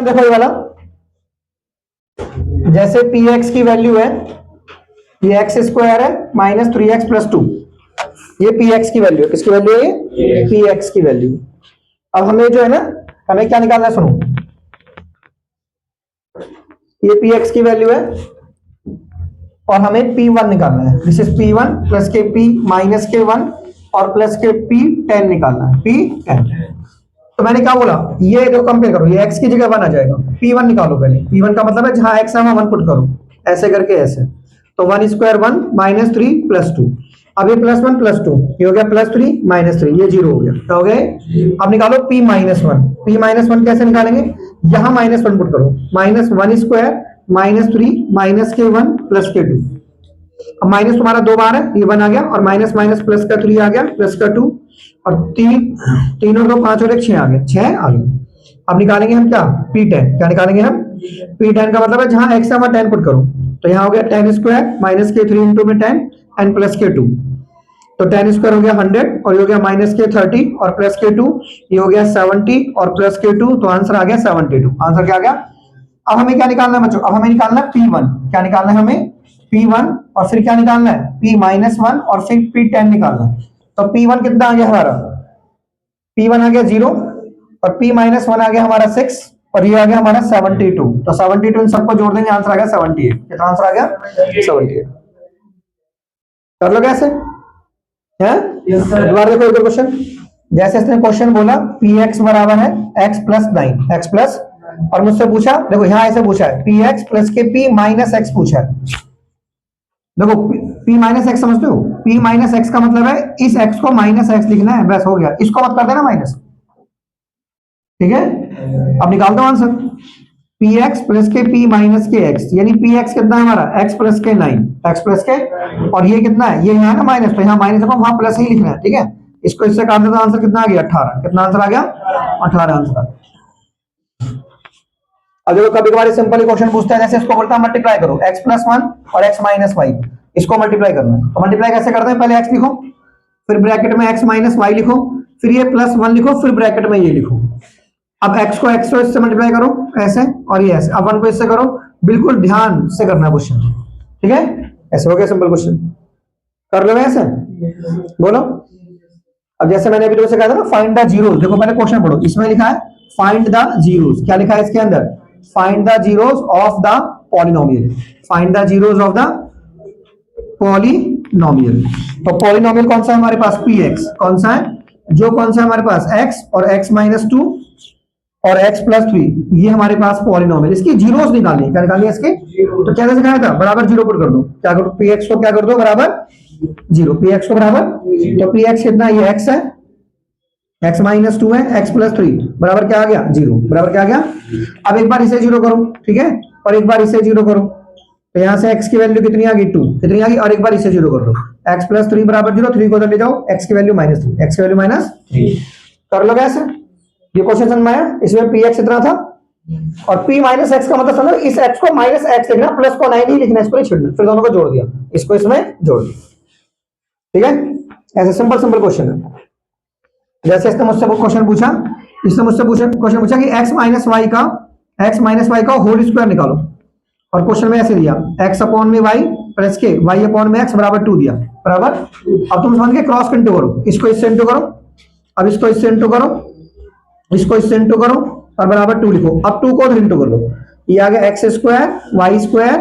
देखो ये वाला, जैसे पी एक्स की वैल्यू है, ये एक्स स्क्वायर है माइनस 3x+2, ये पी एक्स की वैल्यू है। किसकी वैल्यू है ये? पी एक्स की वैल्यू। अब हमें जो है ना, हमें क्या निकालना है, सुनो, ये पी एक्स की वैल्यू है और हमें P1 निकालना है। दिस इज P1 प्लस के P माइनस के 1 और प्लस के P10 निकालना है, P10। तो मैंने क्या बोला, ये जो कंपेयर करो, ये x की जगह 1 आ जाएगा, P1 निकालो पहले। P1 का मतलब है जहां x है वहां 1 पुट करो, ऐसे करके ऐसे। तो 1 स्क्वायर 1 माइनस 3+2, अब ये +1 +2, ये हो गया +3 -3, ये 0 हो गया। क्या हो गया? अब निकालो P-1। P-1 कैसे निकालेंगे? यहां -1 पुट करो, -1 स्क्वायर -3 माइनस के 1 प्लस के 2। अब माइनस तुम्हारा 2 बार है, ये 1 आ गया, और माइनस माइनस प्लस का 3 आ गया, प्लस का 2, और 3 और 2 5 और 1 6 आ गया, 6 आ गया। अब निकालेंगे हम क्या? P10। क्या निकालेंगे हम? P10 का मतलब है जहां x है वहां 10 पुट करो। तो यहाँ हो गया 10 स्क्वायर माइनस के 3 इंटू में 10 एंड प्लस के 2। तो 10 स्क्वायर हो गया 100, और ये हो गया माइनस के 30 और प्लस के 2, ये हो गया 70 और प्लस के 2, तो आंसर आ गया 72। आंसर क्या आ गया? अब हमें क्या निकालना है बच्चों? अब हमें निकालना है P1। क्या निकालना है हमें? P1, और फिर क्या निकालना है? P-1 और फिर P10 निकालना है। तो P1 कितना आ गया हमारा? P1 आ गया 0, और P-1 आ गया हमारा 6, और ये आ गया हमारा 72। तो 72 इन सबको जोड़ देंगे, आंसर आ गया 78। कितना आंसर आ गया? 78। कर लो कैसे है? दोबारा देखो एक क्वेश्चन। जैसे इसने क्वेश्चन बोला Px बराबर है x प्लस 9, x प्लस, और मुझसे पूछा, देखो यहां ऐसे पूछा है Px प्लस के P माइनस x पूछा है। देखो P माइनस एक्स समझते हो? P माइनस एक्स का मतलब है इस x को माइनस x लिखना है, बस हो गया, इसको मत कर देना माइनस। ठीक है, अब निकाल दो आंसर। Px प्लस के P माइनस के x, यानी Px कितना है हमारा? x प्लस के 9, x प्लस के, और ये कितना है? ये यहाँ ना माइनस, तो यहाँ माइनस रखो, वहां प्लस ही लिखना है। ठीक है, इसको इससे काट दो तो आंसर कितना आ गया? 18। कितना आंसर आ गया? 18 आंसर आ गया। अब देखो कभी कभार सिंपल क्वेश्चन पूछता है, जैसे इसको बोलता है मल्टीप्लाई करो x प्लस 1 और x माइनस वाई, इसको मल्टीप्लाई करना है। तो मल्टीप्लाई कैसे करते हैं? पहले x लिखो, फिर ब्रैकेट में x माइनस वाई लिखो, फिर ये प्लस 1 लिखो, फिर ब्रैकेट में ये लिखो। अब x को x इससे मल्टीप्लाई करो ऐसे, और ये ऐसे। अब 1 को इससे करो, बिल्कुल ध्यान से करना क्वेश्चन। ठीक है, ऐसे हो गया सिंपल क्वेश्चन। कर लो ऐसे, बोलो। अब जैसे मैंने अभी तुमसे कहा था ना, फाइंड द जीरोस। देखो पहले क्वेश्चन पढ़ो, इसमें लिखा है फाइंड द जीरोस। क्या लिखा है इसके अंदर? Find the zeros of the polynomial. Find the zeros of the polynomial. तो पॉलिनोमियल कौन सा है हमारे पास? Px। कौन सा है? जो कौन सा है हमारे पास? x और x माइनस 2 और x प्लस 3, ये हमारे पास पॉलिनोमियल। इसकी जीरोस निकालनी। क्या निकालनी है इसके? तो क्या सिखाया था? बराबर 0 पुट कर दो। क्या करो? Px को क्या कर दो? बराबर 0। Px को बराबर, तो Px कितना? ये x है, x माइनस 2 है, x प्लस 3 बराबर क्या आ गया? 0। बराबर क्या आ गया? अब एक बार इसे 0 करो, ठीक है, और एक बार इसे 0 करो। तो यहां से x की वैल्यू कितनी आ गई? 2। कितनी आ गई? और एक बार इसे 0 कर दो, x प्लस 3 बराबर 0, 3 को उधर ले जाओ, x की वैल्यू -3, x की वैल्यू -3। कर लो कैसे? ये क्वेश्चन समझ में आया? इसमें Px इतना था, और P माइनस एक्स का मतलब समझो, इस x को माइनस एक्स लिखना, प्लस को 9 ही लिखना, इसको नहीं छोड़ना। फिर दोनों को जोड़ दिया, इसको इसमें जोड़ दिया। ठीक है, ऐसे सिंपल सिंपल क्वेश्चन है। जैसे इसने मुझसे क्वेश्चन पूछा, इसने मुझसे क्वेश्चन पूछा कि x माइनस वाई का होल स्क्वायर निकालो, और क्वेश्चन में ऐसे दिया x अपॉन में y प्लस के y अपॉन में x बराबर 2 दिया। बराबर, अब तुम समझ के क्रॉस इंटू करो, इसको इससे इंटू करो, अब इसको इससे इंटू करो, इसको इससे इंटू करो, और बराबर 2 लिखो। अब 2 को उधर इंटू कर लो, ये आ गया x square Y square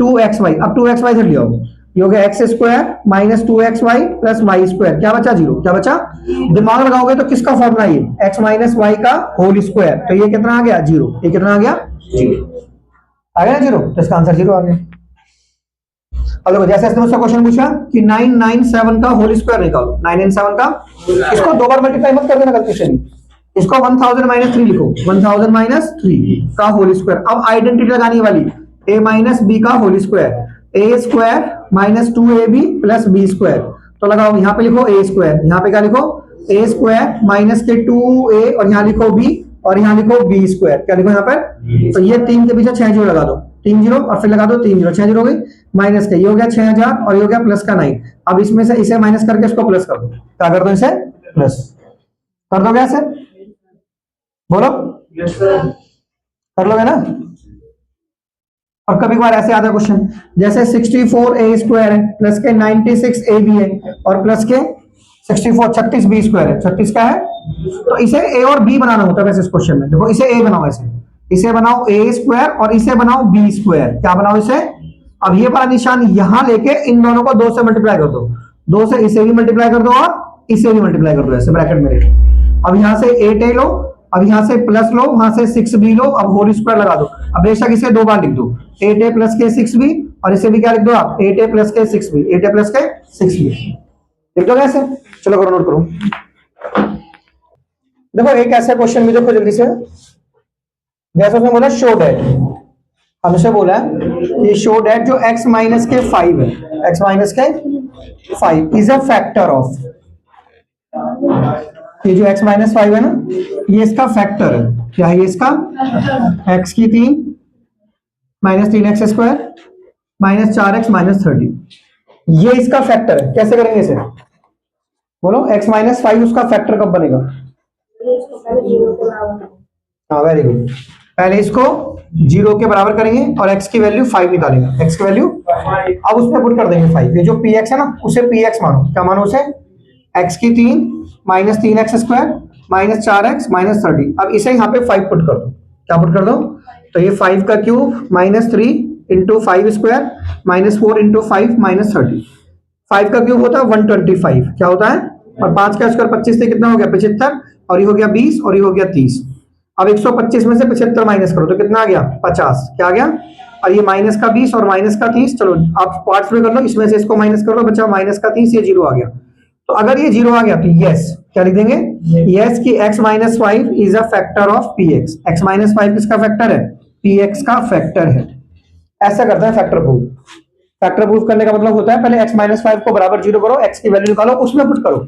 2xy। अब 2xy से ले आओ, ये हो गया x square minus 2xy plus y square. क्या बचा? 0। क्या बचा? दिमाग लगाओगे तो किसका फॉर्मूला? ये x माइनस वाई का होल स्क्वायर। तो ये कितना आ गया? 0। ये कितना आ गया? 0 आ गया ना 0, तो इसका आंसर 0 आ गया। अब देखो जैसे इसने मुझसे क्वेश्चन पूछा कि 997 का होल स्क्वायर निकालो। 997 का, इसको 2 बार मल्टीप्लाई मत कर देना गलती से, इसको 1000 माइनस 3 लिखो, 1000 माइनस 3 का होल स्क्वायर। अब आइडेंटिटी लगानी वाली, a माइनस बी का whole square, A square minus 2ab plus B square. तो लगाओ, यहाँ पे लिखो a स्क्वायर, यहाँ पे क्या लिखो? a स्क्वायर माइनस के 2a, और यहाँ लिखो b, और यहाँ लिखो b स्क्वायर। क्या लिखो यहाँ पर? तो ये 3 के पीछे 6 जीरो लगा दो, 3 जीरो, और फिर लगा दो 3 जीरो, 6 जीरो हो गई, माइनस के, ये हो गया 6000, और ये हो गया प्लस का 9। अब इसमें से इसे माइनस करके इसको प्लस कर दो। क्या कर दो? इसे प्लस कर दो। कैसे? बोलो। कर लोगे ना। और कभी कभार ऐसे आता है क्वेश्चन, जैसे 64a² है प्लस के 96ab है और प्लस के 36b² है, 36 का है, तो इसे a और b बनाना होता है वैसे इस क्वेश्चन में। देखो इसे a बनाओ, ऐसे इसे बनाओ a² और इसे बनाओ b²। क्या बनाओ इसे? अब ये वाला निशान यहां लेके इन दोनों को 2 से मल्टीप्लाई कर दो, 2 से इसे भी मल्टीप्लाई कर दो और इसे भी मल्टीप्लाई कर दो, ऐसे ब्रैकेट में लेके। अब यहां से 8a लो, अब यहां से प्लस लो, वहां से 6b लो, अब होल स्क्वायर लगा दो। अब बेशक इसे 2 बार लिख दो, 8a प्लस के 6b, और इसे भी क्या लिख दो आप, 8a प्लस के 6b, 8a प्लस के 6b लिख दो ऐसे। चलो करो, नोट करो। देखो एक ऐसा क्वेश्चन भी देखो जल्दी से, जैसे उसने बोला शो डेट, हमसे बोला है कि शो डेट जो x माइनस के 5 है, x माइनस के 5 इज अ फैक्टर ऑफ, ये जो x माइनस 5 है ना, ये इसका फैक्टर है। क्या है ये इसका? x की 3 minus 3x² minus 4x minus 30, ये इसका फैक्टर है। कैसे करेंगे इसे? बोलो, x माइनस 5 उसका फैक्टर कब बनेगा? हाँ वेरी गुड, पहले इसको 0 के बराबर करेंगे और x की वैल्यू 5 निकालेंगे, x की वैल्यू अब उसमें पुट कर देंगे 5। ये जो px है ना, उसे px मानो। क्या मानो उसे? x की 3 minus 3x² minus 4x minus 30। अब इसे यहाँ पे 5 पुट कर दो। क्या पुट कर दो? तो ये 5 का cube minus 3 into 5² minus 4 into 5 minus 30। 5 का क्यूब होता है 125। क्या होता है? और 5 का स्क्वायर 25 से कितना हो गया? 75, और ये हो गया 20, और ये हो गया 30। अब 125 में से 75 माइनस करो तो कितना आ गया? 50। क्या आ गया? और ये माइनस का 20 और माइनस का 30, चलो आप पार्ट्स में कर लो, इसमें से इसको माइनस कर लो, बचा माइनस का 30, ये 0 आ गया। तो अगर ये 0 आ गया तो यस, क्या लिख देंगे? यस कि x minus 5 is a factor of px। x minus 5 किसका फैक्टर है? px का फैक्टर है। ऐसा करते हैं फैक्टर प्रूफ। फैक्टर प्रूफ करने का मतलब होता है पहले x माइनस 5 को बराबर 0 करो, x की वैल्यू निकालो, उसमें पुट करो,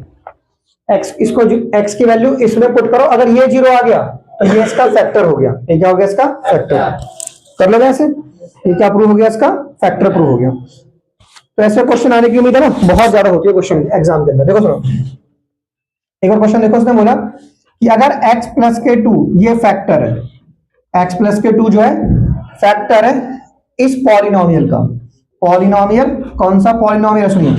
इसको x की वैल्यू इसमें पुट करो। अगर ये 0 आ गया तो ये इसका फैक्टर हो गया। ये क्या हो गया? इसका फैक्टर। कर लो ऐसे, ये क्या प्रूव हो गया? इसका फैक्टर प्रूव हो गया। तो ऐसे क्वेश्चन आने की उम्मीद है ना, बहुत ज्यादा होती है क्वेश्चन एग्जाम के अंदर। देखो सुनो, एक और क्वेश्चन देखो, उसने बोला कि अगर x प्लस के 2 ये फैक्टर है, x प्लस के 2 जो है फैक्टर है इस पॉलिनोमियल का। पॉलिनोमियल कौन सा पॉलिनोमियल? सुनिए,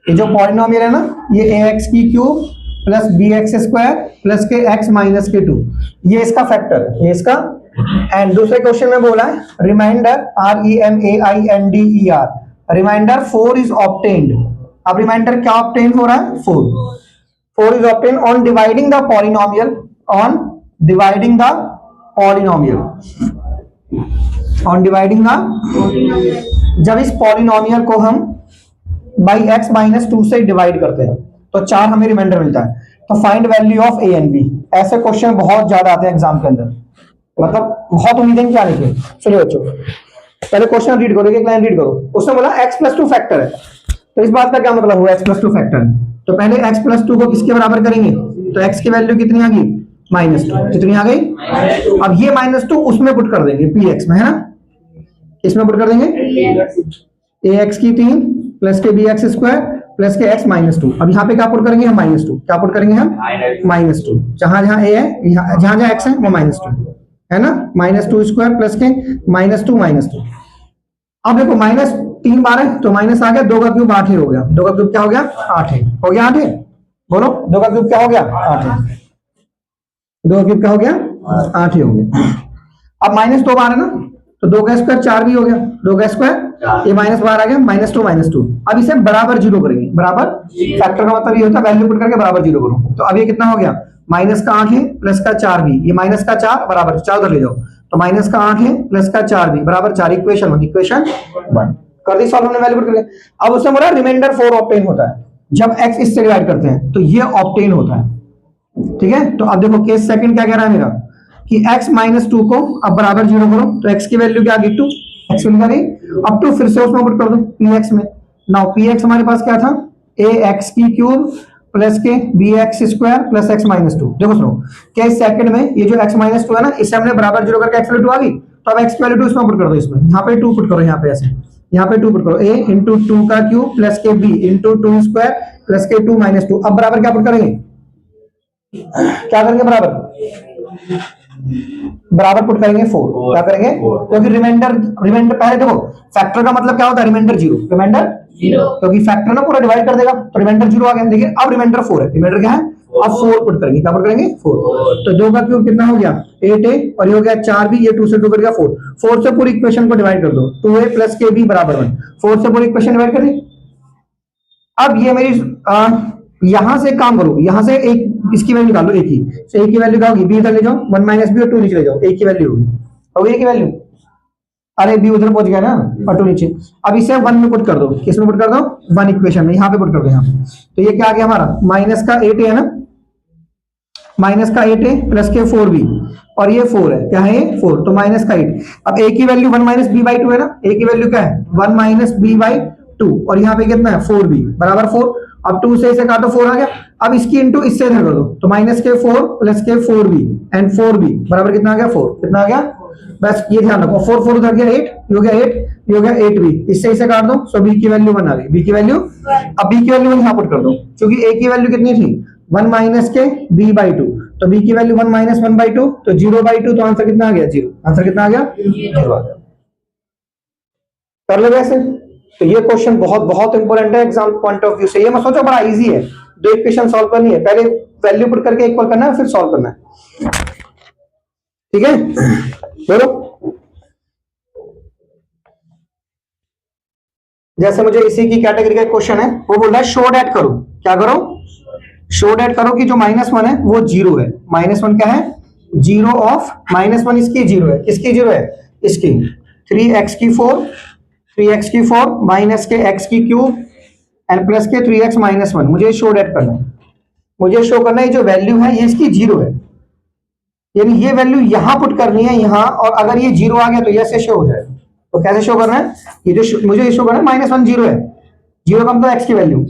ये जो पॉलिनोमियल है ना, ये ax की क्यूब प्लस bx² प्लस के x माइनस के 2, ये इसका फैक्टर है, ये इसका। एंड दूसरे क्वेश्चन में बोला है remainder REMAINDER, remainder 4 is obtained. अब रिमाइंडर क्या ऑब्टेन हो रहा है? 4 is obtain on dividing the polynomial, on dividing the polynomial, on dividing the, जब इस पॉलिनोमियल को हम बाई x माइनस 2 से डिवाइड करते हैं तो 4 हमें रिमाइंडर मिलता है। तो find value of a and b। ऐसे क्वेश्चन बहुत ज्यादा आते हैं एग्जाम के अंदर, मतलब बहुत उम्मीदें क्या लिखे। सुनिए बच्चों, पहले क्वेश्चन रीड करो, एक लाइन रीड करो। उसने बोला x प्लस 2 फैक्टर है, तो इस बात का क्या मतलब हुआ? x प्लस 2 फैक्टर है तो पहले x प्लस 2 को किसके बराबर करेंगे? तो x की वैल्यू कितनी आ गई? -2। कितनी आ गई? अब ये -2 उसमें पुट कर देंगे px में, है ना? इसमें पुट कर देंगे ax की 3 प्लस के bx² प्लस के x -2। अब यहाँ पे क्या पुट करेंगे हम? -2। क्या पुट करेंगे हम? -2। जहां जहां a है, जहां जहां x है वो -2 है ना। -2² प्लस के -2। अब देखो -3 बार है तो माइनस आ गया, 2 का क्यूब 8 ही हो गया। 2 का क्यूब क्या हो गया? 8 है। हो गया 8 है? बोलो, 2 का क्यूब क्या हो गया? 8 है। 2 का क्यूब क्या हो गया? 8 ही हो गया। अब -2 बार है ना, तो 2 का स्क्वायर 4 भी हो गया। 2 का स्क्वायर, ये माइनस बार आ गया, -2। अब इसे बराबर 0 करेंगे। बराबर फैक्टर का मतलब ये होता है वैल्यू पुट करके बराबर 0 करो। तो अब ये कितना हो गया? माइनस का 8 है प्लस का 4 भी, ये माइनस का 4 बराबर 4 उधर ले जाओ, तो माइनस का 8 है प्लस का 4 भी बराबर 4। इक्वेशन 1 कर दी सॉल्व, हमने वैल्यू पुट कर दिया। अब उसने बोला रिमाइंडर 4 ऑब्टेन होता है जब x इससे डिवाइड करते हैं, तो ये ऑब्टेन होता है। ठीक है, तो अब देखो केस सेकंड क्या कह रहा है मेरा कि x -2 को अब बराबर 0 करो, तो x की वैल्यू क्या आ गई? 2। x वैल्यू क्या गई? अब 2 फिर से उसमें पुट कर दो px में। नाउ px हमारे पास क्या था? ax की क्यूब प्लस के bx² प्लस x -2। देखो सुनो, केस सेकंड में ये जो x -2 है ना, इसे हमने बराबर 0 करके x वैल्यू 2 आ गई, तो अब x की वैल्यू 2 इसमें पुट कर दो। इसमें यहाँ पे 2 पुट करो, यहाँ पे ऐसे, यहाँ पे 2 पुट करो, a इंटू 2 का क्यूब प्लस के b इंटू 2² प्लस के 2 -2। अब बराबर क्या पुट करेंगे? क्या करेंगे बराबर? बराबर पुट करेंगे 4। क्या करेंगे? क्योंकि रिमाइंडर रिमाइंडर पहले देखो, फैक्टर का मतलब क्या होता है? रिमाइंडर 0, रिमाइंडर 0, क्योंकि फैक्टर ना पूरा डिवाइड कर देगा, तो रिमाइंडर 0 आ गया। लेकिन अब रिमाइंडर 4 है। रिमाइंडर क्या है? अब 4 पुट करेंगे। क्या पुट करेंगे? 4। तो 2 का क्यूब कितना हो गया? 8a, और ये हो गया 4b, ये 2 से 2 कर गया 4। 4 से पूरी इक्वेशन को डिवाइड कर दो, 2a प्लस kb बराबर 1। 4 से पूरी इक्वेशन डिवाइड कर दी। अब ये मेरी यहां से काम करो, यहां से एक इसकी वैल्यू निकालो, एक ही। तो एक की वैल्यू क्या होगी? b इधर ले जाओ, 1 माइनस बी और 2 नीचे ले जाओ, एक की वैल्यू होगी। होगी एक की वैल्यू? अरे b उधर पहुंच गया ना और 2 नीचे। अब इसे 1 में पुट कर दो। किस में पुट कर दो? 1 इक्वेशन में, यहां पे पुट कर दो। यहां तो ये क्या आ गया हमारा? माइनस का 8 है ना, माइनस का 8 प्लस के 4b, और ये 4 है। क्या है ये? 4। तो माइनस का 8। अब a की वैल्यू 1 माइनस b बाई 2 है ना, a की वैल्यू क्या है? 1 माइनस b बाई 2, और यहाँ पे कितना है? 4b बराबर 4। अब 2 से इसे काटो, 4 आ गया। अब इसकी इंटू इससे इधर कर दो, तो माइनस के 4 प्लस के 4b एंड 4b बराबर कितना आ गया? 4। कितना आ गया? बस ये ध्यान रखो, 4 4 उधर गया 8, ये हो गया 8, ये हो गया 8b, इससे इसे काट दो, सो b की वैल्यू 1 आ गई। b की वैल्यू, अब b की वैल्यू यहां पुट कर दो, क्योंकि a की वैल्यू कितनी थी? 1 माइनस के b बाई 2, तो b की वैल्यू 1 माइनस 1 बाई 2, तो 0 बाई 2, तो आंसर कितना आ गया? 0। आंसर कितना आ गया? 0 आ गया। कर लो वैसे। तो ये क्वेश्चन बहुत बहुत इंपॉर्टेंट है एग्जाम पॉइंट ऑफ व्यू से। ये मत सोचो बड़ा इजी है, 2 इक्वेशन सॉल्व करनी है, पहले वैल्यू पुट करके इक्वल करना है, फिर सॉल्व करना है। ठीक है, बोलो। जैसे मुझे इसी की कैटेगरी का क्वेश्चन है, वो बोल रहा है शो दैट करो। क्या करो? शो दैट करो कि जो -1 है वो 0 है। -1 क्या है? 0 ऑफ -1 इसकी 0 है। किसकी 0 है? इसकी। 3x की 4, 3x की 4 माइनस के x की क्यूब एंड प्लस के 3x माइनस 1। मुझे शो दैट करना है, मुझे शो करना है जो वैल्यू है ये इसकी 0 है, यानी ये वैल्यू यहां पुट करनी है यहां, और अगर ये 0 आ गया तो ये ऐसे शो हो जाएगा। तो कैसे शो करना है? ये जो मुझे शो करना है -1 0 है, 0 कम तो x की वैल्यू,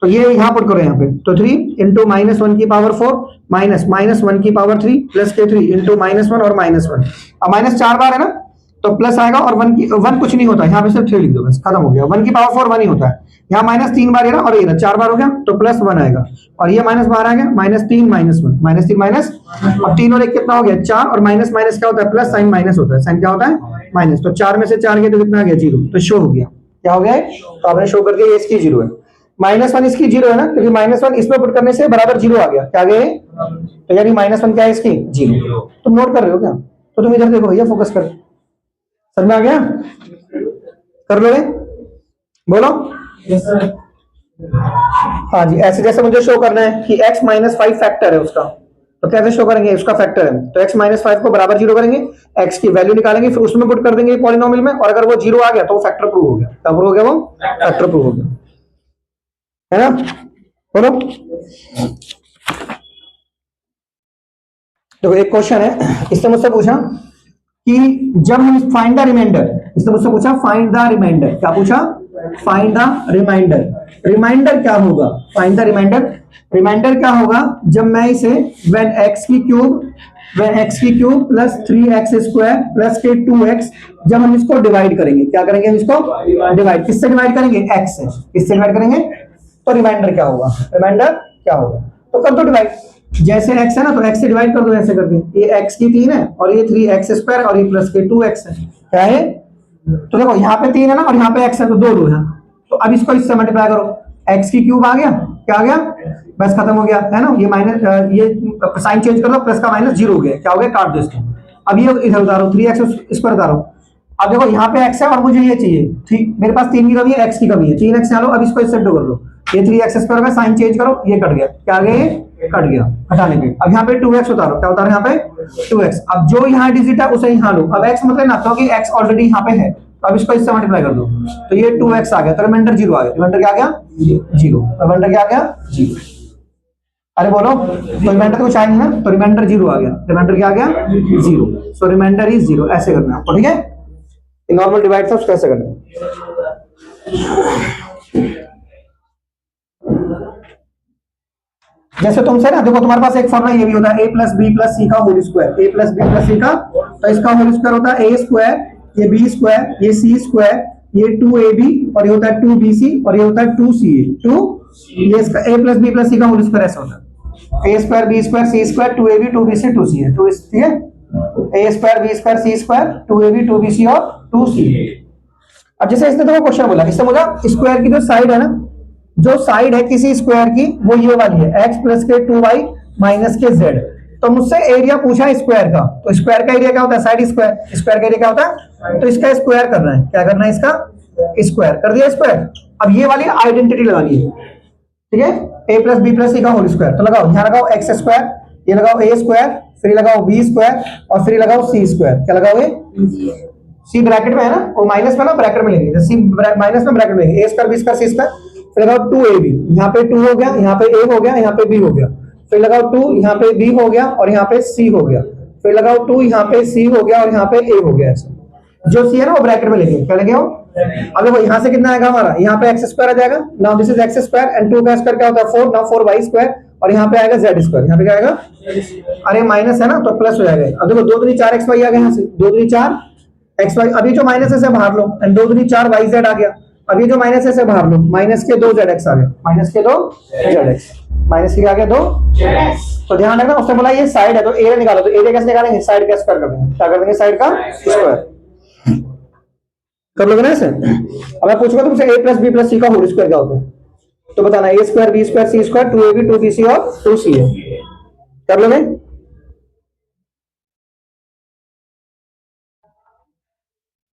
तो ये यहां पुट करो यहाँ पे। तो 3 इंटू -1 की पावर 4 माइनस -1 की पावर 3 प्लस के 3 इंटू -1 और -1। अब माइनस 4 बार है ना, तो प्लस आएगा, और 1 कुछ नहीं होता, यहाँ पे सिर्फ 3 लिख दो बस, खत्म हो गया। 1 की पावर 4 1 ही होता है। यहाँ -3 बार है ना, और ये 4 बार हो गया, तो +1 आएगा, और ये माइनस बाहर आ गया, -3 -1 -3 माइनस। अब 3 और 1 कितना हो गया? 4, और माइनस माइनस क्या होता है? प्लस साइन माइनस होता है, साइन क्या होता है? माइनस। तो 4 में से 4 गया तो कितना आ गया? 0। तो शो हो गया। क्या हो गया? तो आपने शो कर दिया ये इसकी 0 है। -1 इसकी 0 है ना, क्योंकि -1 इसमें पुट करने से बराबर 0 आ गया। क्या आ गया? तो यानी -1 क्या है इसकी? 0। तुम नोट कर रहे हो क्या? तो तुम इधर देखो भैया, फोकस कर। समझ में आ गया? कर लोगे? बोलो। हाँ जी, ऐसे जैसे मुझे शो करना है कि x -5 फैक्टर है उसका, तो कैसे शो करेंगे? उसका फैक्टर है, तो x -5 को बराबर 0 करेंगे, x की वैल्यू निकालेंगे, फिर उसमें पुट कर देंगे पॉलिनोमियल में, और अगर वो 0 आ गया तो वो फैक्टर प्रूव हो गया। क्या प्रूव हो गया? वो फैक्टर प्रूव हो गया, है ना? बोलो। देखो एक क्वेश्चन है, इससे मुझसे पूछा कि जब हम फाइंड द रिमाइंडर, इससे मुझसे पूछा फाइंड द रिमाइंडर। क्या पूछा? Find the remainder. रिमाइंडर क्या होगा? Find the remainder. रिमाइंडर क्या होगा जब मैं इसे when x की cube plus 3x square plus के 2x, जब हम इसको डिवाइड करेंगे। क्या करेंगे? हम इसको डिवाइड, किससे डिवाइड करेंगे? x से। किससे डिवाइड करेंगे? तो रिमाइंडर क्या होगा? रिमाइंडर क्या होगा? तो कर दो डिवाइड, जैसे x है ना, तो x से डिवाइड कर दो ऐसे करके। ये x की 3 है, और ये 3x स्क्वायर, और ये प्लस के 2x है। क्या है? तो देखो यहाँ पे 3 है ना, और यहाँ पे x है, तो 2 है। तो अब इसको इससे मल्टीप्लाई करो, x की क्यूब आ गया, क्या आ गया? बस खत्म हो गया, है ना? ये माइनस, ये साइन चेंज कर लो, प्लस का माइनस 0 हो गया। क्या हो गया? काट दो इसको। अब ये इधर उतारो, 3x स्क्वायर उतारो। अब देखो यहाँ पे x है, और मुझे ये चाहिए, मेरे पास 3 की कमी है, x की कमी है, 3x यहाँ लो। अब इसको इससे कर लो, ये 3x स्क्वायर का साइन चेंज करो, ये कट गया। क्या आ गया? ये कट गया हटाने पे। अब यहाँ पे 2x उतारो, क्या उतारो? यहाँ पे 2x। अब जो यहाँ डिजिट है उसे यहाँ लो। अब x मतलब ना, क्योंकि x ऑलरेडी यहाँ पे है, तो अब इसको इससे मल्टीप्लाई कर दो, तो ये 2x आ गया, तो रिमाइंडर 0 आ गया। रिमाइंडर क्या आ गया? 0। रिमाइंडर क्या आ गया? 0। अरे बोलो, तो रिमाइंडर कुछ आएंगे ना, तो रिमाइंडर 0 आ गया। रिमाइंडर क्या आ गया? 0। सो रिमाइंडर इज 0। ऐसे करना है आपको, ठीक है? नॉर्मल डिवाइड था उसको ऐसे करना है। जैसे तुमसे ना, देखो तुम्हारे पास एक फॉर्मूला ये भी होता है, a प्लस बी प्लस सी का whole square. a plus B plus सी का, तो इसका होल स्क्वायर होता है a स्क्वायर, ये b स्क्वायर, ये c स्क्वायर, ये 2ab, और ये होता है 2bc, और ये होता है 2ca। ये इसका a प्लस बी प्लस सी का होल स्क्वायर ऐसा होता है, a square, b square, c square, 2ab, 2bc, 2ca। तो ठीक है, ए square b square c square 2ab 2bc और 2c। अब जैसे इसने तो क्वेश्चन बोला, इससे बोला स्क्वायर की जो साइड है ना, जो साइड है किसी स्क्वायर की वो ये वाली है x प्लस के 2y माइनस के z। तो मुझसे एरिया पूछा स्क्वायर का, तो स्क्वायर का एरिया क्या होता है? Side square. स्क्वायर का एरिया क्या होता है? तो इसका स्क्वायर करना है। क्या करना है? इसका स्क्वायर कर दिया स्क्वायर। अब ये वाली आइडेंटिटी लगानी है, ठीक है, a प्लस बी प्लस सी का होल स्क्वायर। तो लगाओ, यहाँ लगाओ एक्स स्क्वायर, ये लगाओ ए स्क्वायर, फिर लगाओ बी स्क्वायर और फिर लगाओ सी स्क्वायर। क्या लगाओगे? सी ब्रैकेट में है ना, वो माइनस में ना ब्रैकेट में लेंगे, सी माइनस में ब्रैकेट में लेंगे, ए square b square c square, फिर लगाओ 2ab, यहाँ पे 2 हो गया, यहाँ पे a हो गया, यहाँ पे b हो गया, फिर लगाओ 2, यहाँ पे b हो गया और यहाँ पे c हो गया, फिर लगाओ 2, यहाँ पे c हो गया और यहाँ पे a हो गया। ऐसे जो c है ना वो ब्रैकेट में लेंगे। क्या लेंगे? अब देखो यहाँ से कितना आएगा हमारा, यहाँ पे एक्स स्क्वायर आ जाएगा। Now this is x square and 2 का स्क्वायर क्या होता है? 4। नाउ 4y स्क्वायर और यहाँ पे आएगा z स्क्वायर। यहाँ पे क्या आएगा? अरे माइनस है ना तो प्लस हो जाएगा। अब देखो 2 दूनी 4 xy आ गया, यहाँ से 2 दूनी 4 xy, अभी जो माइनस है से बाहर लो एंड 2 दूनी 4 yz आ गया। अभी जो माइनस है से बाहर लो, माइनस के 2 zx आ गया, माइनस के 2 zx, माइनस के आ गया 2 zx। तो ध्यान रखना, उसने बोला ये साइड है तो एरिया निकालो, तो एरिया कैसे निकालेंगे? साइड का स्क्वायर कर देंगे। क्या कर देंगे? साइड का स्क्वायर कर लोगे ना ऐसे। अब मैं पूछूंगा तुमसे a प्लस बी प्लस सी का होल स्क्वायर क्या होता है, तो बताना a square b square c square 2ab 2bc और 2c है। कर लोगे?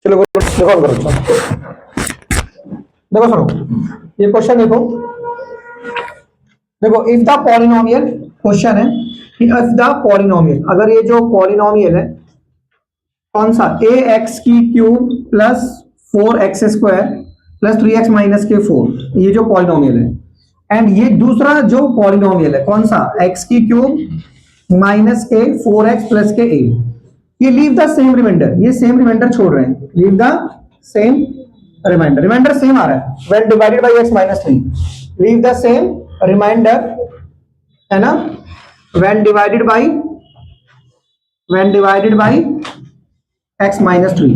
चलो देखो करो, देखो सुनो ये क्वेश्चन देखो। देखो इफ द पॉलिनोमियल, क्वेश्चन है कि इफ द पॉलिनोमियल, अगर ये जो पॉलिनोमियल है कौन सा, ए एक्स की cube plus 4x square plus 3x minus के 4, ये जो पॉलिनोमियल है, एंड ये दूसरा जो पॉलिनोमियल है कौन सा, x की क्यूब माइनस के 4x प्लस के a, ये लीव द सेम रिमाइंडर, ये सेम रिमाइंडर छोड़ रहे हैं, leave the same reminder, reminder same आ रहा है when divided by x minus 3, leave the same reminder है ना, when divided by x minus 3।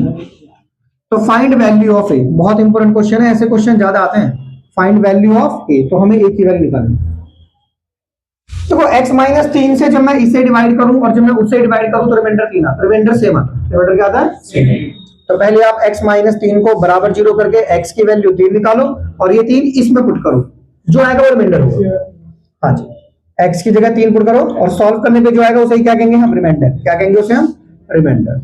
तो फाइंड वैल्यू ऑफ ए, बहुत इंपॉर्टेंट क्वेश्चन है, ऐसे क्वेश्चन ज्यादा आते हैं। फाइंड वैल्यू ऑफ ए, तो हमें ए की वैल्यू निकालनी। देखो x माइनस 3 से जब मैं इसे डिवाइड करूं और जब मैं उससे डिवाइड करूं तो रिमाइंडर 3 आता है, रिमाइंडर सेम आता है। रिमाइंडर क्या आता है? सेम। तो पहले आप x माइनस 3 को बराबर 0 करके x की वैल्यू 3 निकालो और ये 3 इसमें पुट करो, जो आएगा वो रिमाइंडर होगा। हाँ जी, x की जगह 3 पुट करो और सॉल्व करने पे जो आएगा उसे क्या कहेंगे हम? रिमाइंडर। क्या कहेंगे उसे हम? रिमाइंडर।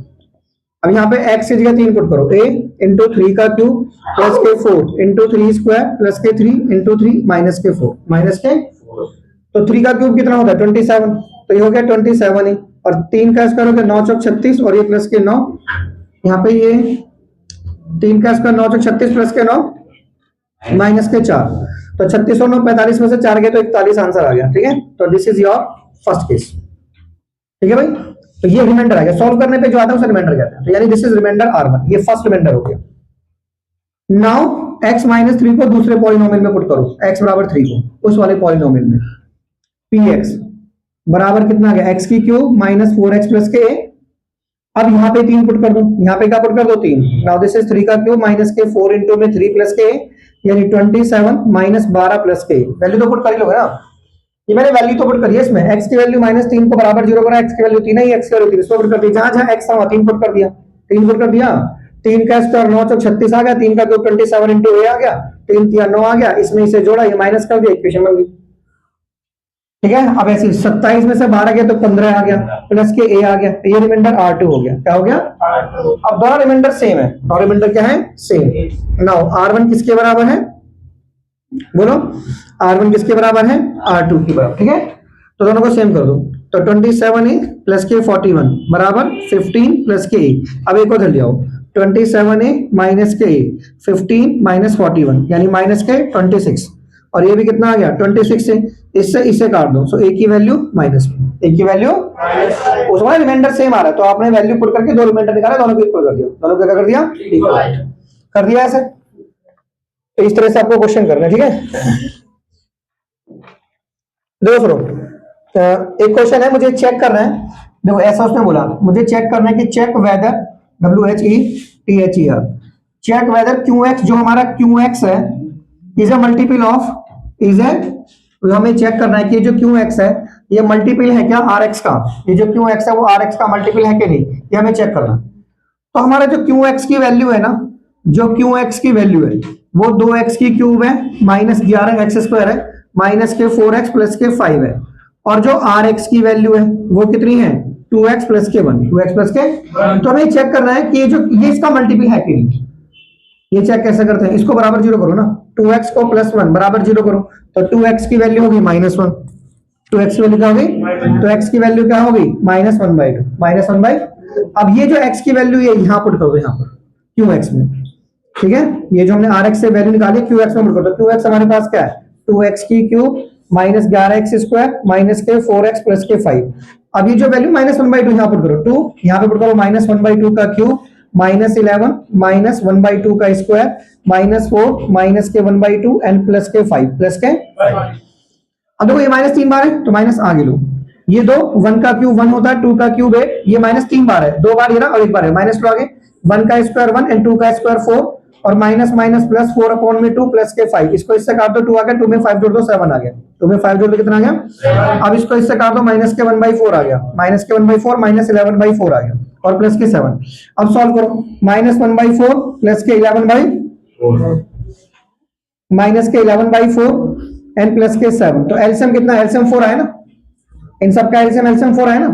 अब यहाँ पे x की जगह 3 पुट करो, a इंटू 3 का क्यूब प्लस के 4 इंटू 3 स्क्वायर प्लस के 3 इंटू 3 माइनस के 4 माइनस के 4। तो 3 का क्यूब कितना होता है? 27, तो ये हो गया 27 ही, और 3 का स्क्वायर हो गया 9 चौक 36 और ये प्लस के 9, यहाँ पे ये 3 का स्क्वायर 9 चौक 36 प्लस के 9 माइनस के 4, तो 36 और 9 45 में से 4 गए तो 41 आंसर आ गया। ठीक है, तो this is your first case. ठीक है भाई, तो ये रिमाइंडर आ गया, सॉल्व करने पे जो आता है उसे रिमाइंडर कहते हैं। तो यानी दिस इज रिमाइंडर r1, ये फर्स्ट रिमाइंडर हो गया। नाउ x माइनस 3 को दूसरे पॉलिनोमियल में पुट करो, x बराबर 3 को उस वाले पॉलिनोमियल में, px बराबर कितना आ गया? x की क्यूब माइनस 4x प्लस के a। अब यहाँ पे 3 पुट कर दो, यहाँ पे क्या पुट कर दो? 3। नाउ दिस इज 3 का क्यूब माइनस के 4 इंटू में 3 प्लस के a, यानी 27 माइनस 12 प्लस के a। वैल्यू तो पुट कर ही लोगे ना, ये मैंने वैल्यू तो पुट करी है इसमें। x की वैल्यू माइनस 3 को बराबर 0 करा, x की वैल्यू 3 है, x की वैल्यू 3 इसको पुट कर दी, जहां जहां x था 3 पुट कर दिया, 3 पुट कर दिया। 3 का स्क्वायर 9 चौक 36 आ गया, 3 का क्यूब 27 इंटू a आ गया, 3 3 9 आ गया, इसमें इसे जोड़ा, ये माइनस कर दिया, इक्वेशन बन गई। ठीक है, अब ऐसे 27 में से 12 गया तो 15 आ गया, प्लस के a आ गया, ये रिमाइंडर r2 हो गया। क्या हो गया? r2। अब दोनों रिमाइंडर सेम है, और रिमाइंडर क्या है? सेम। नाउ r1 किसके बराबर है? बोलो, r1 किसके बराबर है? r2 के बराबर। ठीक है, तो दोनों को सेम कर दो, तो 27a प्लस के 41 बराबर 15 प्लस के a। अब एक और धर लिया, 27a माइनस के a, 15 माइनस 41 यानी माइनस के 26, और ये भी कितना आ गया? 26 से इससे इसे काट दो, सो a की वैल्यू माइनस, a की वैल्यू उसमें रिमाइंडर सेम आ रहा है, तो आपने वैल्यू पुट करके दो रिमाइंडर निकाला, दोनों को इक्वल कर दिया, दोनों को क्या कर दिया? इक्वल कर दिया ऐसे। तो इस तरह से आपको क्वेश्चन करना है। ठीक है, देखो सुनो, एक क्वेश्चन है, मुझे चेक करना है। देखो ऐसा उसने बोला, मुझे चेक करना है कि check whether, WHETHER, check whether QX, जो हमारा QX है, is a multiple of, is a, हमें चेक करना है कि जो QX है ये मल्टीपल है क्या आर एक्स का, ये जो क्यू एक्स है वो आर एक्स का मल्टीपल है कि नहीं, ये हमें चेक करना। तो हमारा जो क्यू एक्स की वैल्यू है ना, जो क्यू एक्स की वैल्यू है वो 2x की क्यूब है माइनस 11x स्क्वायर है माइनस के 4x प्लस के 5 है, और जो आर एक्स की वैल्यू है वो कितनी है 2x प्लस के 1, 2x प्लस के। तो हमें चेक करना है कि ये इसका मल्टीपल है कि नहीं। ये चेक कैसे करते हैं, इसको बराबर जीरो करो ना, 2x को प्लस 1 बराबर जीरो करो, तो 2x की वैल्यू होगी -1, 2x की वैल्यू क्या होगी, तो x की वैल्यू क्या होगी -1/2, -1/। अब ये जो x की वैल्यू है यहाँ पुट कर दो, यहाँ पर qx में, ठीक है। ये जो हमने rx से वैल्यू निकाली qx में पुट कर दो, qx हमारे पास क्या है 2x की cube minus 11x square minus के 4x प्लस के 5। अब ये जो वैल्यू -1/2 यहाँ पुट करो, 2 यहाँ पे पुट करो, -1/2 का क्यूब -11 -1/2 का स्क्वायर -4 माइनस के 1/2 एंड प्लस के 5 प्लस के 5। अब देखो ये -3 बार है तो माइनस आगे लो, ये दो 1 का क्यूब 1 होता है, 2 का क्यूब 8, ये -3 बार है, 2 बार ये ना और 1 बार है, माइनस लो आगे, 1 का स्क्वायर 1 एंड 2 का स्क्वायर 4 और माइनस माइनस प्लस 4/2 प्लस के 5, इसको इससे काट दो, 2 आ गया, 2 में 5 जोड़ दो 7 आ गया, 2 में 5 जोड़ दो कितना आ गया। अब इसको इससे काट दो, माइनस के 1/4 आ गया, माइनस के 1/4 माइनस 11/4 आ गया और प्लस के 7। अब सॉल्व करो, -1/4 प्लस के 11/4 माइनस के 11/4 एंड प्लस के 7, तो एलसीएम कितना, एलसीएम 4 आया ना, इन सब का एलसीएम 4 आया ना,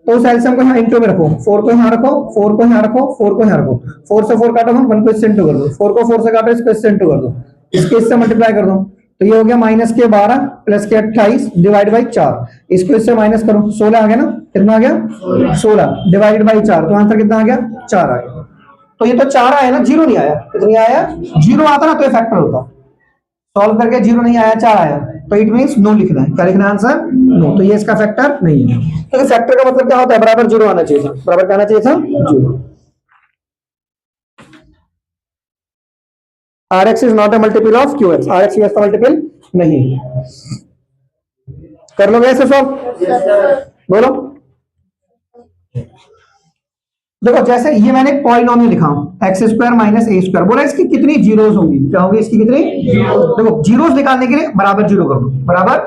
तो उस एलसीएम को यहाँ इंटू में रखो, 4 को यहाँ रखो, 4 को यहाँ रखो, 4 को यहाँ रखो, 4 से 4 काटो हम, 1 को इससे इंटू कर दो, 4 को 4 से काटो, इसको इससे इंटू कर दो, इसके इससे मल्टीप्लाई कर दो, तो ये हो गया माइनस के 12 प्लस के 28 डिवाइड बाई 4, इसको इससे माइनस करो, 16 आ गया ना, कितना आ गया 16 डिवाइड बाई 4, तो आंसर कितना आ गया 4 आ गया। तो ये तो 4 आया ना, 0 नहीं आया, कितनी आया 0 आता ना तो ये फैक्टर होता, सॉल्व करके 0 नहीं आया 4 आया, तो इट मींस नो लिखना है, क्या लिखना है आंसर नो, तो ये इसका फैक्टर नहीं है। तो फैक्टर का मतलब क्या होता है, बराबर 0 आना चाहिए था, बराबर क्या आना चाहिए था 0। Rx is not a multiple of Qx, Rx Qx का मल्टीपल नहीं। कर लोगे ऐसे सॉल्व, बोलो। देखो जैसे ये मैंने एक पॉलिनोमियल लिखा एक्स स्क्वायर माइनस ए स्क्वायर, बोला इसकी कितनी जीरोस होंगी, क्या होगी इसकी कितनी, देखो जीरोस निकालने के लिए बराबर 0 कर दो, बराबर।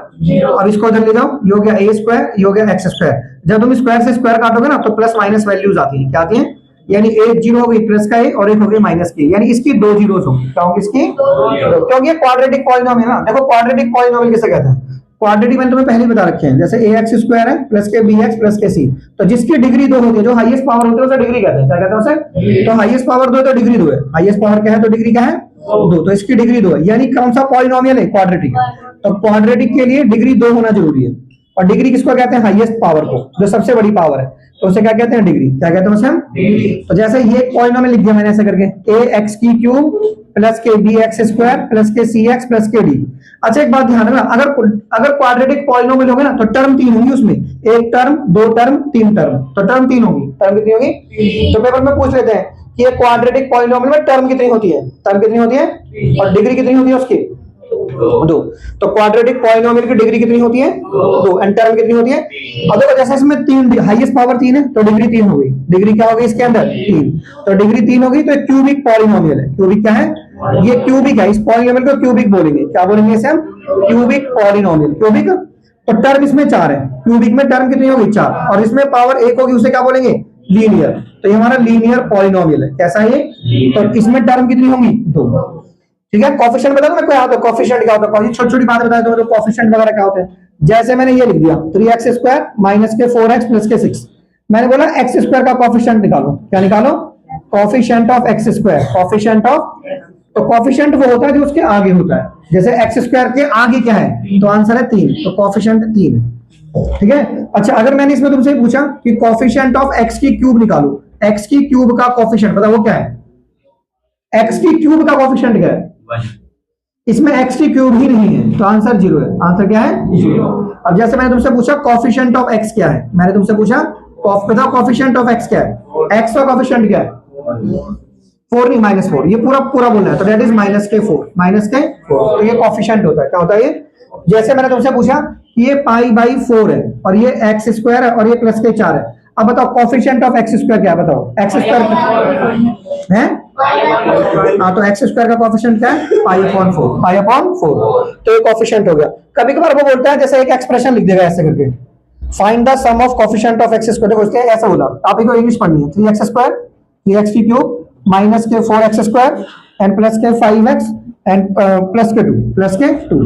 अब इसको जल्दी जाओ, ये हो गया ए स्क्वायर, ये हो गया एक्स स्क्वायर, जब तुम स्क्वायर से स्क्वायर काटोगे ना तो प्लस माइनस वैल्यूज आती है, क्या आती है, यानी एक 0 हो गई प्लस का ए और एक हो गई माइनस की, यानी इसकी 2 जीरोस होंगी, क्या होगी इसकी, क्योंकि ये क्वाड्रेटिक पॉलिनोमियल है ना। देखो क्वाड्रेटिक पॉलिनोमियल किसे कहते हैं, क्वाड्रेटिक मैंने तुम्हें पहले बता रखे हैं, जैसे ax स्क्वायर है प्लस के bx प्लस के c, तो जिसकी डिग्री 2 होती है, जो हाईएस्ट पावर होती है उसे डिग्री कहते हैं, क्या कहते हैं उसे, तो हाईएस्ट पावर 2 है तो डिग्री 2 है, हाईएस्ट पावर क्या है तो डिग्री क्या है 2, तो इसकी डिग्री 2 है, यानी कौन सा पॉलिनोमियल है क्वाड्रेटिक, तो क्वाड्रेटिक के लिए डिग्री 2 होना जरूरी है, और डिग्री किसको कहते हैं, हाईएस्ट पावर को, जो सबसे बड़ी पावर है, तो उसे क्या कहते हैं डिग्री, क्या कहते हैं उसे हम डिग्री। तो जैसे ये पॉलिनोमियल लिख दिया मैंने ऐसे करके, ax की क्यूब प्लस के bx स्क्वायर प्लस के cx प्लस के d। अच्छा एक बात ध्यान रखना, अगर क्वाड्रेटिक पॉलिनोमियल होगा ना तो टर्म 3 होंगी उसमें, एक टर्म 2 टर्म 3 टर्म, तो टर्म 3 होगी, टर्म कितनी होगी, तो पेपर में पूछ लेते हैं कि ये क्वाड्रेटिक पॉलिनोमियल में टर्म कितनी होती है, टर्म कितनी होती है और डिग्री कितनी होती है उसकी 2, तो क्वाड्रेटिक पॉलिनोमियल की डिग्री कितनी होती है 2 एंड टर्म कितनी होती है। अब देखो जैसे इसमें 3 हाईएस्ट पावर 3 है तो डिग्री 3 हो गई, डिग्री क्या होगी इसके अंदर 3, तो डिग्री 3 होगी, तो क्यूबिक पॉलिनोमियल है, क्यूबिक क्या है, ये क्यूबिक है, इस पॉलिनोमियल को क्यूबिक बोलेंगे, क्या बोलेंगे इसे हम क्यूबिक पॉलिनोमियल, क्यूबिक। तो टर्म इसमें 4 है, क्यूबिक में टर्म कितनी होगी 4, और इसमें पावर 1 होगी, उसे क्या बोलेंगे लीनियर, तो ये हमारा लीनियर पॉलिनोमियल है, कैसा है ये, तो इसमें टर्म कितनी होगी 2, ठीक है। कोफिशिएंट बता दो मैं, क्या होता है कोफिशिएंट, क्या होता है, छोटी छोटी बात बता दो, तो कोफिशिएंट वगैरह क्या होते हैं, जैसे मैंने ये लिख दिया 3x स्क्वायर माइनस के 4x प्लस के 6, मैंने बोला एक्स स्क्वायर का कोफिशिएंट निकालो, क्या निकालो, coefficient of x square, coefficient of, तो कोफिशिएंट वो होता है जो उसके आगे होता है, जैसे एक्स स्क्वायर के आगे क्या है, तो आंसर है 3, तो कोफिशिएंट 3 है, ठीक है। अच्छा अगर मैंने इसमें तुमसे पूछा कि कोफिशिएंट ऑफ एक्स की क्यूब निकालो, एक्स की क्यूब का कोफिशिएंट पता वो क्या है, एक्स की क्यूब का कोफिशिएंट क्या है, इसमें एक्स की क्यूब ही नहीं है, तो आंसर 0 है, आंसर क्या है 0। अब जैसे मैंने तुमसे पूछा कोफिशिएंट ऑफ एक्स क्या है, मैंने तुमसे पूछा बताओ कोफिशिएंट ऑफ एक्स क्या है, एक्स का कोफिशिएंट क्या है 4 नहीं -4, ये पूरा पूरा बोलना है, तो दैट इज -4, तो ये कोफिशिएंट होता है, क्या होता है ये, जैसे मैंने तुमसे पूछा कि ये π/4 है और ये एक्स स्क्वायर है और ये प्लस के 4 है, अब बताओ कोफिशिएंट ऑफ एक्स स्क्वायर क्या है, बताओ एक्स स्क्वायर है, हाँ तो एक्स स्क्वायर का कोफिशिएंट क्या है π/4, तो ये कोफिशिएंट हो गया। कभी कभार वो बोलता है जैसे एक एक्सप्रेशन लिख देगा ऐसे करके, find the sum of coefficient of x square. देखो इसके ऐसा बोला, आप को इंग्लिश पढ़नी है। 3x square 3x cube minus के 4x स्क्वायर एंड प्लस के 5x एंड प्लस के 2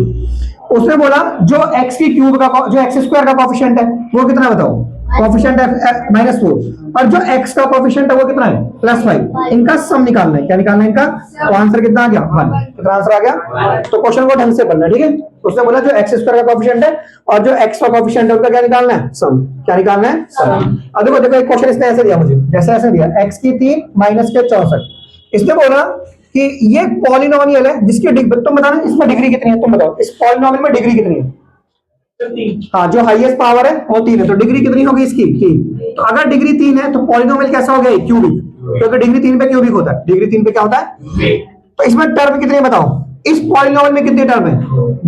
उसने बोला जो x की क्यूब का जो x स्क्वायर का कोफिशिएंट है वो कितना बताओ, कोफिशिएंट है -4 और जो x का कोफिशिएंट है वो कितना है +5। इनका सम निकालना है। क्या निकालना है इनका? तो आंसर कितना आ गया 1। कितना आंसर आ गया? तो क्वेश्चन को ढंग से पढ़ना है, ठीक है। उसने बोला जो x स्क्वायर का कोफिशिएंट है और जो x का कोफिशिएंट है उनका क्या निकालना है? सम। क्या निकालना है? सम। अब देखो देखो एक क्वेश्चन इसने ऐसे दिया मुझे, जैसे ऐसे दिया x की 3 माइनस के 64। इसने बोला कि ये पॉलिनोमियल है जिसकी डिग्री, तुम बताना इसमें डिग्री कितनी है, तुम बताओ इस पॉलिनोमियल में डिग्री कितनी है? हाँ, जो हाईएस्ट पावर है वो 3 है, तो डिग्री कितनी होगी इसकी? 3। तो अगर डिग्री 3 है तो पॉलिनोमियल कैसा हो गया? क्यूबिक। क्योंकि डिग्री 3 पे क्यूबिक होता है। डिग्री 3 पे क्या होता है? तो इसमें टर्म कितनी है बताओ? इस पॉलिनोमियल में कितनी टर्म है?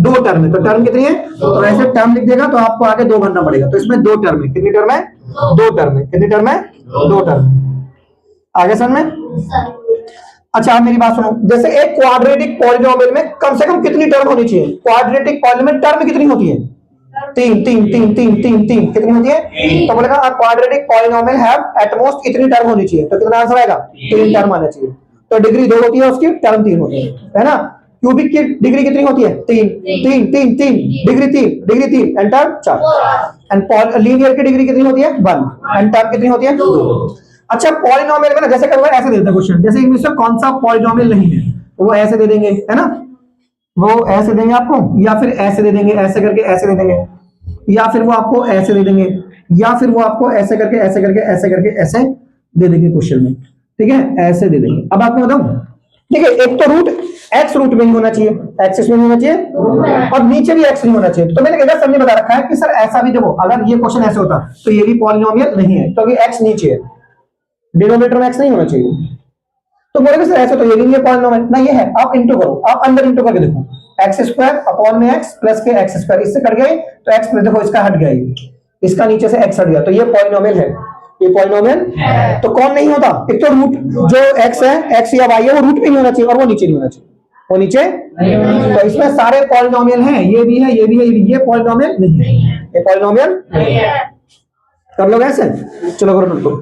2 टर्म है। तो टर्म कितनी है? तो ऐसे टर्म लिख देगा तो आपको आगे 2 भरना पड़ेगा। तो इसमें 2 टर्म है। कितनी टर्म है? 2 टर्म है। कितनी टर्म है? 2 टर्म। आगे समझ में? अच्छा आप मेरी बात सुनो, जैसे एक क्वाड्रेटिक पॉलिनोमियल में कम से कम कितनी टर्म होनी चाहिए? क्वाड्रेटिक पॉलिनोमियल टर्म कितनी होती है? 3 कितनी होती है? तो बोलेगा quadratic polynomial have at most इतनी टर्म होनी चाहिए। तो कितना आंसर आएगा? 3 टर्म आना चाहिए। तो डिग्री 2 होती है उसकी, टर्म 3 होती है ना। क्यूबिक की डिग्री कितनी होती है? 3 degree 3 and term 4 and linear की डिग्री कितनी होती है? 1 एंड टर्म कितनी होती है? 2। अच्छा पॉलिनोमियल में ना जैसे कभी ऐसे देते हैं क्वेश्चन, जैसे इनमें से कौन सा पॉलिनोमियल नहीं है वो ऐसे दे देंगे, है ना। वो ऐसे देंगे आपको, या फिर ऐसे दे देंगे, ऐसे करके ऐसे दे देंगे, या फिर वो आपको ऐसे दे देंगे, या फिर वो आपको ऐसे करके ऐसे करके ऐसे करके ऐसे दे देंगे क्वेश्चन में, ठीक है, ऐसे दे देंगे। अब आपको बताऊं, देखिए एक तो रूट एक्स रूट में नहीं होना चाहिए, एक्सिस में नहीं होना चाहिए, और नीचे भी एक्स नहीं होना चाहिए। तो मैंने कहना सबने बता रखा है कि सर ऐसा भी देखो, अगर ये क्वेश्चन ऐसे होता तो ये भी पॉलिनोमियल नहीं है क्योंकि एक्स नीचे है, डिनोमिनेटर में एक्स नहीं होना चाहिए। तो बोलेंगे सर ऐसे तो ये भी नहीं है पॉलिनोमियल ना, ये है। आप इंटू करो, आप अंदर इंटू करके देखो, एक्स स्क्वायर अपॉन में एक्स प्लस के एक्स स्क्वायर, इससे कट गए तो एक्स प्लस, देखो इसका हट गया, इसका नीचे से एक्स हट गया, तो ये पॉलिनोमियल है। ये पॉलिनोमियल है। तो कौन नहीं होता? एक तो रूट जो एक्स है, एक्स या वाई है, वो रूट में नहीं होना चाहिए और वो नीचे नहीं होना चाहिए, वो नीचे। तो इसमें सारे पॉलिनोमियल हैं, ये भी है, ये भी है, ये पॉलिनोमियल नहीं है, ये पॉलिनोमियल नहीं है। कर लोगे ऐसे? चलो करो।